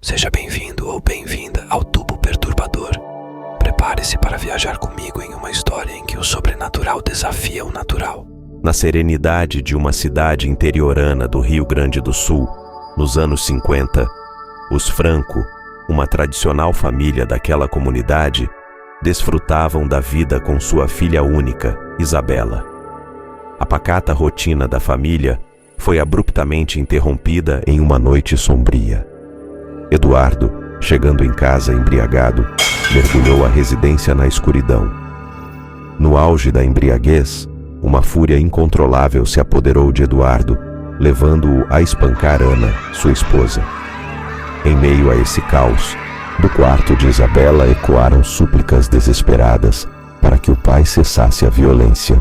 Seja bem-vindo ou bem-vinda ao tubo perturbador. Prepare-se para viajar comigo em uma história em que o sobrenatural desafia o natural. Na serenidade de uma cidade interiorana do Rio Grande do Sul, nos anos 50, os Franco, uma tradicional família daquela comunidade, desfrutavam da vida com sua filha única, Isabela. A pacata rotina da família foi abruptamente interrompida em uma noite sombria. Eduardo, chegando em casa embriagado, mergulhou a residência na escuridão. No auge da embriaguez, uma fúria incontrolável se apoderou de Eduardo, levando-o a espancar Ana, sua esposa. Em meio a esse caos, do quarto de Isabela ecoaram súplicas desesperadas para que o pai cessasse a violência.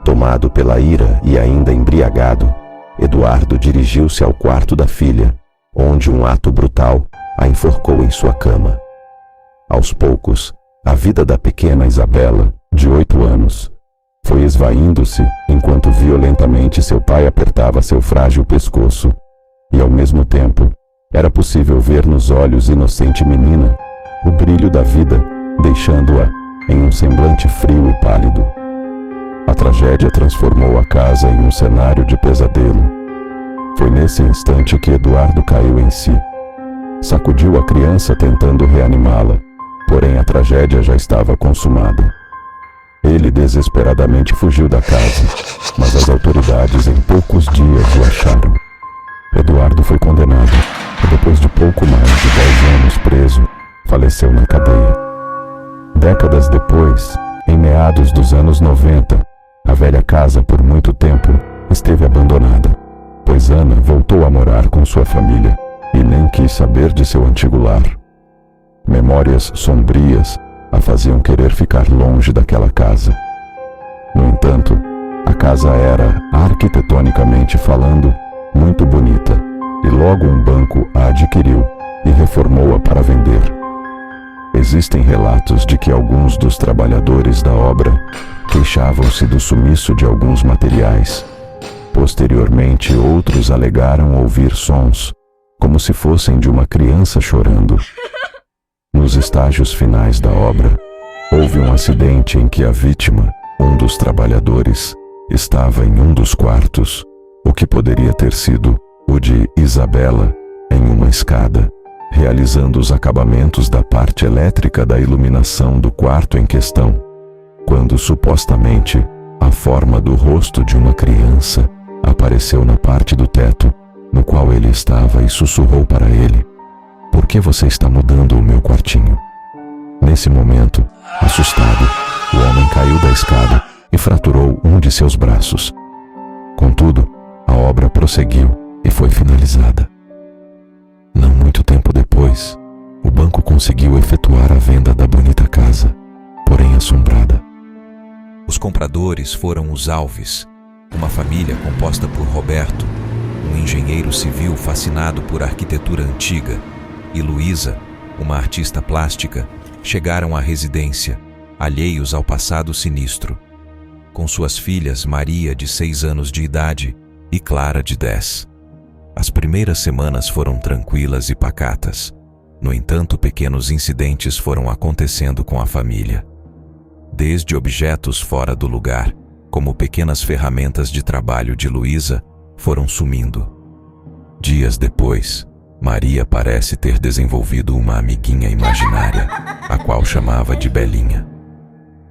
Tomado pela ira e ainda embriagado, Eduardo dirigiu-se ao quarto da filha, onde um ato brutal a enforcou em sua cama. Aos poucos, a vida da pequena Isabela, de 8 anos, foi esvaindo-se enquanto violentamente seu pai apertava seu frágil pescoço, e ao mesmo tempo, era possível ver nos olhos inocente menina o brilho da vida, deixando-a em um semblante frio e pálido. A tragédia transformou a casa em um cenário de pesadelo. Foi nesse instante que Eduardo caiu em si. Sacudiu a criança tentando reanimá-la, porém a tragédia já estava consumada. Ele desesperadamente fugiu da casa, mas as autoridades em poucos dias o acharam. Eduardo foi condenado e depois de pouco mais de 10 anos preso, faleceu na cadeia. Décadas depois, em meados dos anos 90, a velha casa por muito tempo esteve abandonada, pois Ana voltou a morar com sua família e nem quis saber de seu antigo lar. Memórias sombrias a faziam querer ficar longe daquela casa. No entanto, a casa era, arquitetonicamente falando, muito bonita, e logo um banco a adquiriu e reformou-a para vender. Existem relatos de que alguns dos trabalhadores da obra queixavam-se do sumiço de alguns materiais. Posteriormente, outros alegaram ouvir sons, como se fossem de uma criança chorando. Nos estágios finais da obra, houve um acidente em que a vítima, um dos trabalhadores, estava em um dos quartos, o que poderia ter sido o de Isabela, em uma escada, realizando os acabamentos da parte elétrica da iluminação do quarto em questão, quando supostamente a forma do rosto de uma criança apareceu na parte do teto, no qual ele estava, e sussurrou para ele: "Por que você está mudando o meu quartinho?" Nesse momento, assustado, o homem caiu da escada e fraturou um de seus braços. Contudo, a obra prosseguiu e foi finalizada. Não muito tempo depois, o banco conseguiu efetuar a venda da bonita casa, porém assombrada. Os compradores foram os Alves, uma família composta por Roberto, um engenheiro civil fascinado por arquitetura antiga, e Luísa, uma artista plástica, chegaram à residência, alheios ao passado sinistro, com suas filhas Maria, de 6 anos de idade, e Clara, de 10. As primeiras semanas foram tranquilas e pacatas. No entanto, pequenos incidentes foram acontecendo com a família. Desde objetos fora do lugar, como pequenas ferramentas de trabalho de Luísa, foram sumindo. Dias depois, Maria parece ter desenvolvido uma amiguinha imaginária, a qual chamava de Belinha.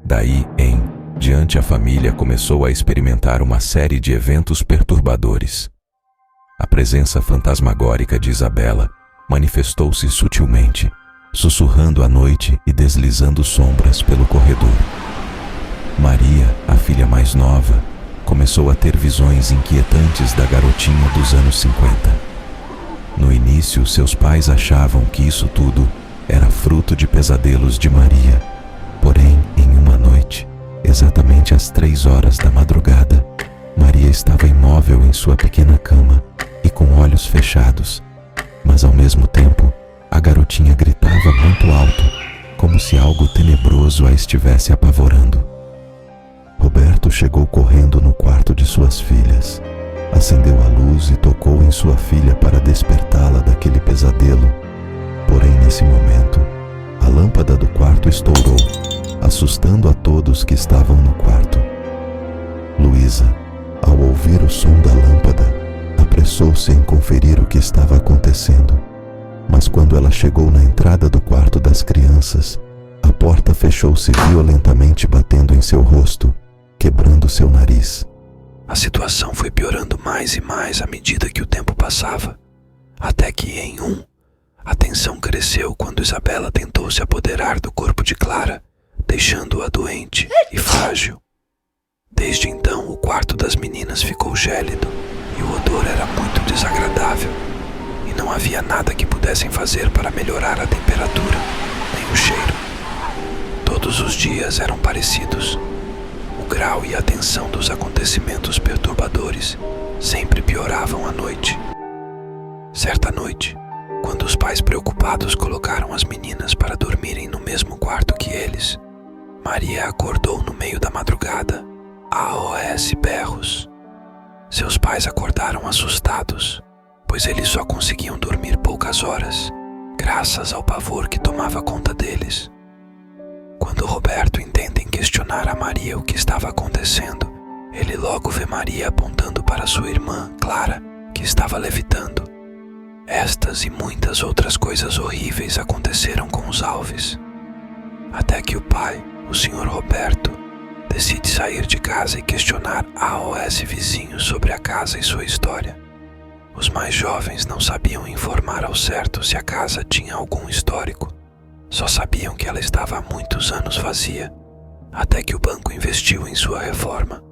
Daí em diante, a família começou a experimentar uma série de eventos perturbadores. A presença fantasmagórica de Isabela manifestou-se sutilmente, sussurrando à noite e deslizando sombras pelo corredor. Maria, a filha mais nova, começou a ter visões inquietantes da garotinha dos anos 50. No início, seus pais achavam que isso tudo era fruto de pesadelos de Maria. Porém, em uma noite, exatamente às 3 horas da madrugada, Maria estava imóvel em sua pequena cama e com olhos fechados, mas ao mesmo tempo, a garotinha gritava muito alto, como se algo tenebroso a estivesse apavorando. Roberto chegou correndo no quarto de suas filhas, acendeu a luz e tocou em sua filha para despertá-la daquele pesadelo nesse momento, a lâmpada do quarto estourou, assustando a todos que estavam no quarto. Luísa, ao ouvir o som da lâmpada, apressou-se em conferir o que estava acontecendo. Mas quando ela chegou na entrada do quarto das crianças, a porta fechou-se violentamente, batendo em seu rosto, quebrando seu nariz. A situação foi piorando mais e mais à medida que o tempo passava, até que a tensão cresceu quando Isabela tentou se apoderar do corpo de Clara, deixando-a doente e frágil. Desde então, o quarto das meninas ficou gélido e o odor era muito desagradável, e não havia nada que pudessem fazer para melhorar a temperatura, nem o cheiro. Todos os dias eram parecidos. O grau e a tensão dos acontecimentos perturbadores sempre pioravam à noite. Certa noite, quando os pais preocupados colocaram as meninas para dormirem no mesmo quarto que eles, Maria acordou no meio da madrugada, AOS berros. Seus pais acordaram assustados, pois eles só conseguiam dormir poucas horas, graças ao pavor que tomava conta deles. Quando Roberto intenta questionar a Maria o que estava acontecendo, ele logo vê Maria apontando para sua irmã, Clara, que estava levitando. Estas e muitas outras coisas horríveis aconteceram com os Alves, até que o pai, o Sr. Roberto, decide sair de casa e questionar AOS vizinhos sobre a casa e sua história. Os mais jovens não sabiam informar ao certo se a casa tinha algum histórico. Só sabiam que ela estava há muitos anos vazia, até que o banco investiu em sua reforma.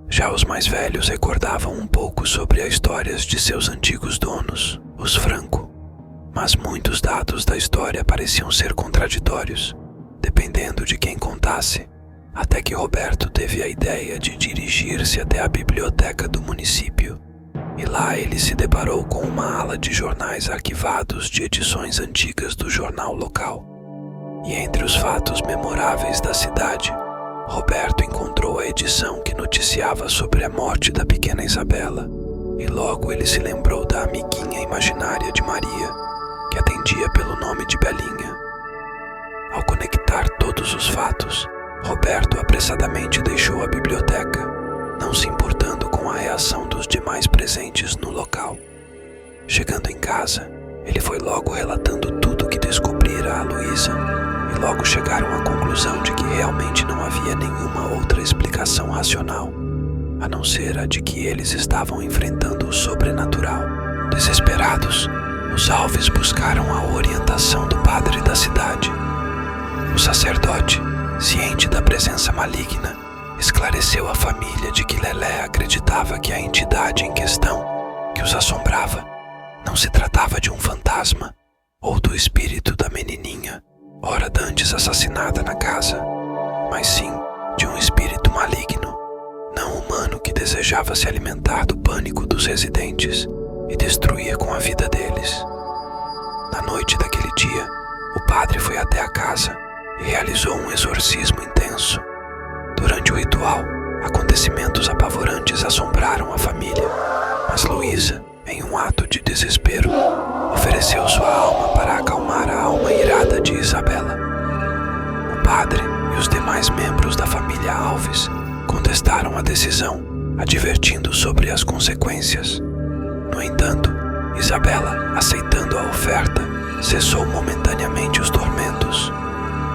Já os mais velhos recordavam um pouco sobre as histórias de seus antigos donos, os Franco, mas muitos dados da história pareciam ser contraditórios, dependendo de quem contasse, até que Roberto teve a ideia de dirigir-se até a biblioteca do município, e lá ele se deparou com uma ala de jornais arquivados de edições antigas do jornal local. E entre os fatos memoráveis da cidade, Roberto encontrou a edição que noticiava sobre a morte da pequena Isabela, e logo ele se lembrou da amiguinha imaginária de Maria, que atendia pelo nome de Belinha. Ao conectar todos os fatos, Roberto apressadamente deixou a biblioteca, não se importando com a reação dos demais presentes no local. Chegando em casa, ele foi logo relatando tudo o que descobrira a Luísa, e logo chegaram à conclusão de que realmente não havia nenhuma outra explicação racional, a não ser a de que eles estavam enfrentando o sobrenatural. Desesperados, os Alves buscaram a orientação do padre da cidade. O sacerdote, ciente da presença maligna, esclareceu à família de que Lelé acreditava que a entidade em questão, que os assombrava, não se tratava de um fantasma ou do espírito da menininha, ora dantes assassinada na casa, mas sim de um espírito maligno, não humano, que desejava se alimentar do pânico dos residentes e destruir com a vida deles. Na noite daquele dia, o padre foi até a casa e realizou um exorcismo intenso. Durante o ritual, acontecimentos apavorantes assombraram a família, mas Luísa, em um ato de desespero, ofereceu sua alma para acalmar a alma irada de Isabela. O padre e os demais membros da família Alves contestaram a decisão, advertindo sobre as consequências. No entanto, Isabela, aceitando a oferta, cessou momentaneamente os tormentos.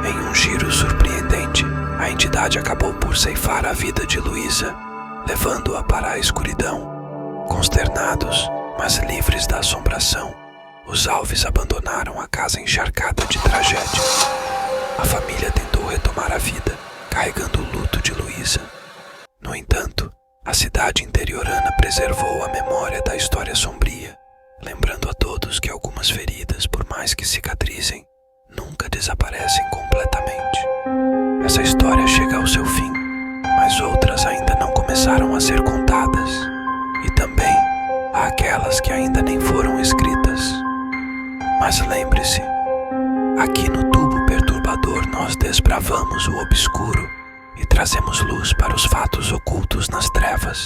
Em um giro surpreendente, a entidade acabou por ceifar a vida de Luísa, levando-a para a escuridão. Consternados, mas livres da assombração, os Alves abandonaram a casa encharcada de tragédia. A família tentou retomar a vida, carregando o luto de Luísa. No entanto, a cidade interiorana preservou a memória da história sombria, lembrando a todos que algumas feridas, por mais que cicatrizem, nunca desaparecem completamente. Essa história chega ao seu fim, mas outras ainda não começaram a ser contadas, e também há aquelas que ainda nem foram escritas. Mas lembre-se, aqui no Tubo Perturbador nós desbravamos o obscuro e trazemos luz para os fatos ocultos nas trevas.